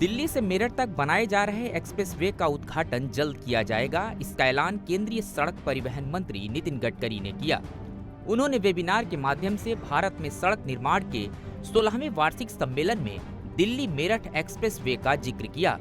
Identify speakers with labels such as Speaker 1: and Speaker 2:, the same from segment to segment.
Speaker 1: दिल्ली से मेरठ तक बनाए जा रहे एक्सप्रेसवे का उद्घाटन जल्द किया जाएगा। इसका ऐलान केंद्रीय सड़क परिवहन मंत्री नितिन गडकरी ने किया। उन्होंने वेबिनार के माध्यम से भारत में सड़क निर्माण के 16वें वार्षिक सम्मेलन में दिल्ली मेरठ एक्सप्रेसवे का जिक्र किया।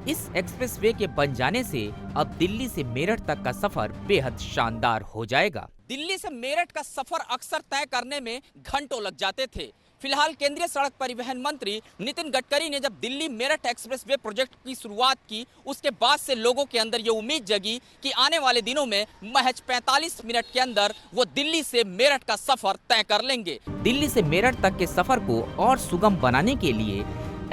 Speaker 1: इस एक्सप्रेसवे के बन जाने से अब दिल्ली से मेरठ तक का सफर बेहद शानदार हो जाएगा। दिल्ली से मेरठ का सफर अक्सर तय करने में घंटों लग जाते थे। फिलहाल केंद्रीय सड़क परिवहन मंत्री नितिन गडकरी ने जब दिल्ली मेरठ एक्सप्रेसवे प्रोजेक्ट की शुरुआत की, उसके बाद से लोगों के अंदर ये उम्मीद जगी कि आने वाले दिनों में महज 45 मिनट के अंदर वो दिल्ली से मेरठ का सफर तय कर लेंगे। दिल्ली से मेरठ तक के सफर को और सुगम बनाने के लिए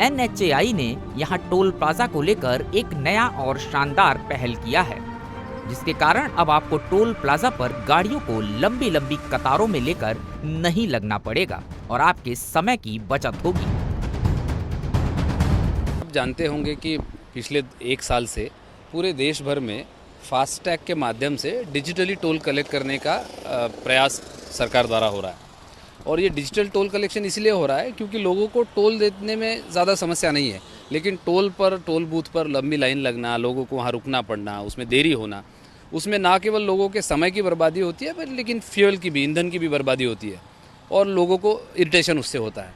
Speaker 1: NHAI ने यहाँ टोल प्लाजा को लेकर एक नया और शानदार पहल किया है, जिसके कारण अब आपको टोल प्लाजा पर गाड़ियों को लंबी लंबी कतारों में लेकर नहीं लगना पड़ेगा और आपके समय की बचत होगी।
Speaker 2: आप जानते होंगे कि पिछले एक साल से पूरे देश भर में फास्टैग के माध्यम से डिजिटली टोल कलेक्ट करने का प्रयास सरकार द्वारा हो रहा है। और ये डिजिटल टोल कलेक्शन इसलिए हो रहा है क्योंकि लोगों को टोल देने में ज़्यादा समस्या नहीं है, लेकिन टोल बूथ पर लंबी लाइन लगना, लोगों को वहाँ रुकना पड़ना, उसमें देरी होना, उसमें ना केवल लोगों के समय की बर्बादी होती है, पर लेकिन फ्यूल की भी, ईंधन की भी बर्बादी होती है और लोगों को इरिटेशन उससे होता है।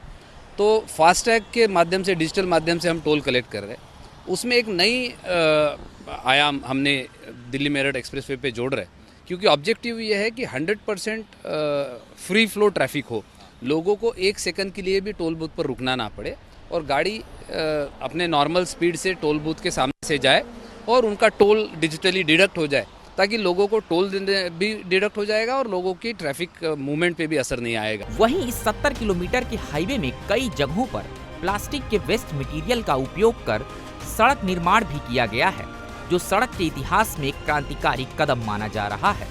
Speaker 2: तो फास्टैग के माध्यम से, डिजिटल माध्यम से हम टोल कलेक्ट कर रहे हैं। उसमें एक नई आयाम हमने दिल्ली मेरठ एक्सप्रेसवे पे जोड़ रहे हैं, क्योंकि ऑब्जेक्टिव ये है कि 100% फ्री फ्लो ट्रैफिक हो, लोगों को एक सेकंड के लिए भी टोल बूथ पर रुकना ना पड़े और गाड़ी अपने नॉर्मल स्पीड से टोल बूथ के सामने से जाए और उनका टोल डिजिटली डिडक्ट हो जाए, ताकि लोगों को टोल भी डिडक्ट हो जाएगा और लोगों की ट्रैफिक मूवमेंट पे भी असर नहीं आएगा।
Speaker 1: वहीं इस 70 किलोमीटर के हाईवे में कई जगहों पर प्लास्टिक के वेस्ट मटेरियल का उपयोग कर सड़क निर्माण भी किया गया है, जो सड़क के इतिहास में एक क्रांतिकारी कदम माना जा रहा है।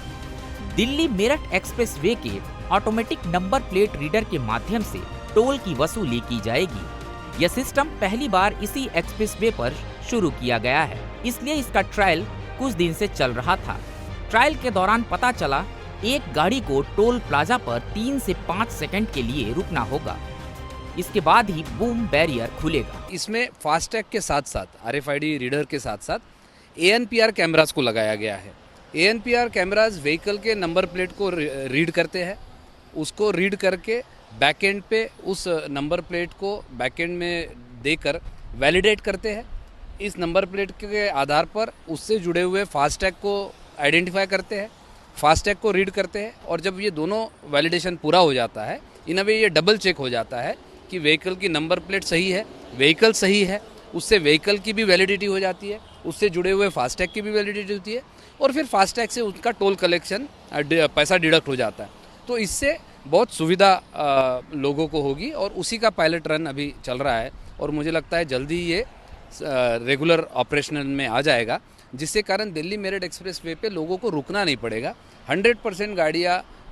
Speaker 1: दिल्ली मेरठ एक्सप्रेसवे के ऑटोमेटिक नंबर प्लेट रीडर के माध्यम से टोल की वसूली की जाएगी। यह सिस्टम पहली बार इसी एक्सप्रेसवे पर शुरू किया गया है, इसलिए इसका ट्रायल कुछ दिन से चल रहा था। ट्रायल के दौरान पता चला एक गाड़ी को टोल प्लाजा पर 3 से 5 सेकंड के लिए रुकना होगा, इसके बाद ही बूम बैरियर खुलेगा।
Speaker 2: इसमें फास्टैग के साथ साथ RFID रीडर के साथ साथ ANPR कैमरास को लगाया गया है। ANPR कैमरास व्हीकल के नंबर प्लेट को रीड करते हैं, उसको रीड करके बैकएंड पे उस नंबर प्लेट को बैकएंड में देकर वैलिडेट करते हैं। इस नंबर प्लेट के आधार पर उससे जुड़े हुए फास्टैग को आइडेंटिफाई करते हैं, फास्टैग को रीड करते हैं, और जब ये दोनों वैलिडेशन पूरा हो जाता है, इन अ वे ये डबल चेक हो जाता है कि व्हीकल की नंबर प्लेट सही है, व्हीकल सही है, उससे व्हीकल की भी वैलिडिटी हो जाती है, उससे जुड़े हुए फास्टैग की भी वैलिडिटी होती है, और फिर फास्टैग से उसका टोल कलेक्शन पैसा डिडक्ट हो जाता है। तो इससे बहुत सुविधा लोगों को होगी और उसी का पायलट रन अभी चल रहा है और मुझे लगता है जल्दी ये रेगुलर ऑपरेशनल में आ जाएगा, जिससे कारण दिल्ली मेरठ एक्सप्रेसवे पे लोगों को रुकना नहीं पड़ेगा। 100%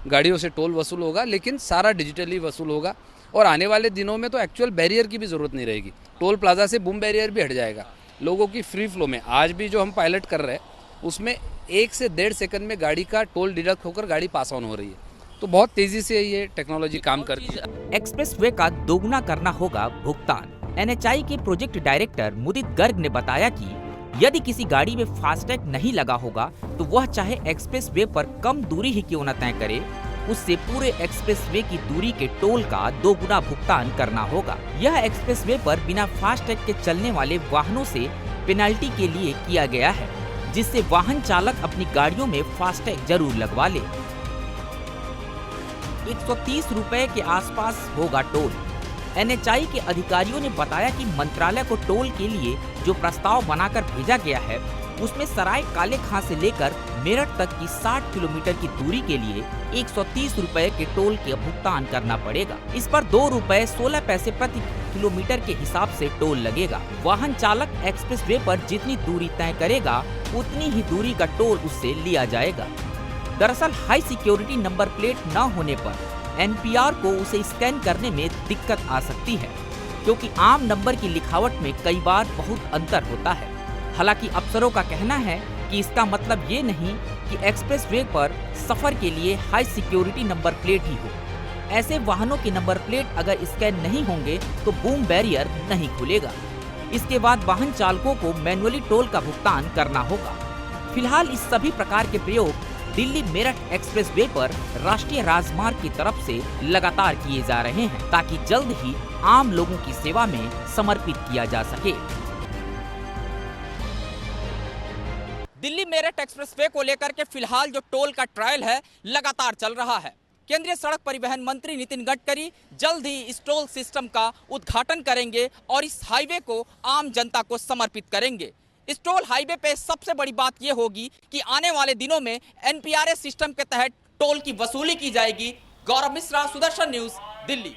Speaker 2: गाड़ियों से टोल वसूल होगा, लेकिन सारा डिजिटली वसूल होगा और आने वाले दिनों में तो एक्चुअल बैरियर की भी ज़रूरत नहीं रहेगी। टोल प्लाजा से बूम बैरियर भी हट जाएगा। लोगों की फ्री फ्लो में आज भी जो हम पायलट कर रहे हैं, उसमें 1 से 1.5 सेकंड में गाड़ी का टोल डिडक्ट होकर गाड़ी पास ऑन हो रही है। तो बहुत तेजी से ये टेक्नोलॉजी काम करती है।
Speaker 1: एक्सप्रेसवे का दोगुना करना होगा भुगतान। NHAI के प्रोजेक्ट डायरेक्टर मुदित गर्ग ने बताया कि यदि किसी गाड़ी में फास्टैग नहीं लगा होगा तो वह चाहे एक्सप्रेसवे पर कम दूरी ही क्यों न तय करे, उससे पूरे एक्सप्रेसवे की दूरी के टोल का दोगुना भुगतान करना होगा। यह एक्सप्रेसवे पर बिना फास्टैग के चलने वाले वाहनों से पेनल्टी के लिए किया गया है, जिससे वाहन चालक अपनी गाड़ियों में फास्टैग जरूर लगवा ले। 130 रुपए के आसपास होगा टोल। NHAI के अधिकारियों ने बताया कि मंत्रालय को टोल के लिए जो प्रस्ताव बनाकर भेजा गया है, उसमें सराय काले खां से लेकर मेरठ तक की 60 किलोमीटर की दूरी के लिए 130 रुपए के टोल का भुगतान करना पड़ेगा। इस पर 2 रुपए 16 पैसे प्रति किलोमीटर के हिसाब से टोल लगेगा। वाहन चालक एक्सप्रेसवे पर जितनी दूरी तय करेगा, उतनी ही दूरी का टोल उससे लिया जाएगा। दरअसल हाई सिक्योरिटी नंबर प्लेट न होने पर NPR को उसे स्कैन करने में दिक्कत आ सकती है, क्योंकि आम नंबर की लिखावट में कई बार बहुत अंतर होता है। हालांकि अफसरों का कहना है कि इसका मतलब ये नहीं कि एक्सप्रेसवे पर सफर के लिए हाई सिक्योरिटी नंबर प्लेट ही हो। ऐसे वाहनों के नंबर प्लेट अगर स्कैन नहीं होंगे तो बूम बैरियर नहीं खुलेगा। इसके बाद वाहन चालकों को मैनुअली टोल का भुगतान करना होगा। फिलहाल इस सभी प्रकार के प्रयोग दिल्ली मेरठ एक्सप्रेसवे पर राष्ट्रीय राजमार्ग की तरफ से लगातार किए जा रहे हैं, ताकि जल्द ही आम लोगों की सेवा में समर्पित किया जा सके। दिल्ली मेरठ एक्सप्रेसवे को लेकर के फिलहाल जो टोल का ट्रायल है लगातार चल रहा है। केंद्रीय सड़क परिवहन मंत्री नितिन गडकरी जल्द ही इस टोल सिस्टम का उद्घाटन करेंगे और इस हाईवे को आम जनता को समर्पित करेंगे। इस टोल हाईवे पे सबसे बड़ी बात यह होगी कि आने वाले दिनों में NPRS सिस्टम के तहत टोल की वसूली की जाएगी। गौरव मिश्रा, सुदर्शन न्यूज, दिल्ली।